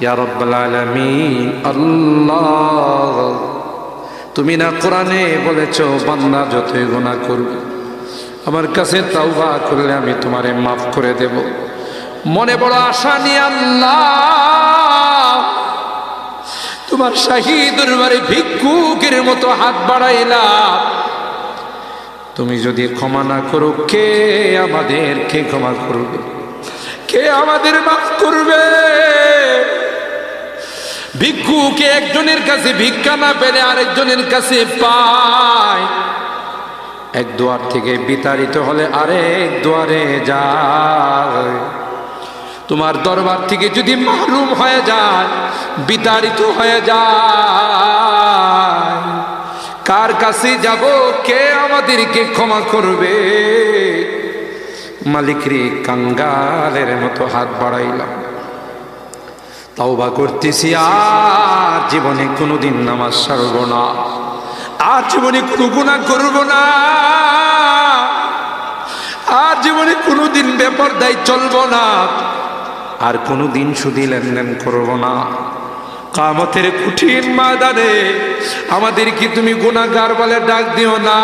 ইয়া রাব্বাল আলামিন। আল্লাহ, তুমি না কোরআনে বলেছো বান্দা যতই গুনাহ করবে আমার কাছে তাওবা করলে আমি তোমারে মাফ করে দেব। মনে বড় আশা নিয়ে আল্লাহ তোমার শাহী দরবারে ভিক্ষুকের মতো হাত বাড়াইলাম। তুমি যদি ক্ষমা না করো, কে আমাদেরকে ক্ষমা করবে? কে আমাদের মাফ করবে? ভিক্ষুকে একজনের কাছে ভিক্ষা না পেলে আরেকজনের কাছে পায়। এক দুয়ার থেকে বিতাড়িত হলে আরেক দুয়ারে যায়। তোমার দরবার থেকে যদি মাহরুম হয়ে যায়, বিতাড়িত হয়ে যায়, কার কাছে যাব? কে আমাদেরকে ক্ষমা করবে? মালিক রে, কাঙ্গালের মতো হাত বাড়াইলাম, তাওবা করতেছি, আর জীবনে কোনোদিন নামাজ ছাড়ব না, আর জীবনে কোনো গুনাহ করব না, আর জীবনে কোনোদিন বেপরদায় চলব না, আর কোনোদিন সুদী লেনদেন করব না। কিয়ামতের কঠিন ময়দানে আমাদেরকে তুমি গুনাহগার বলে ডাক দিও না।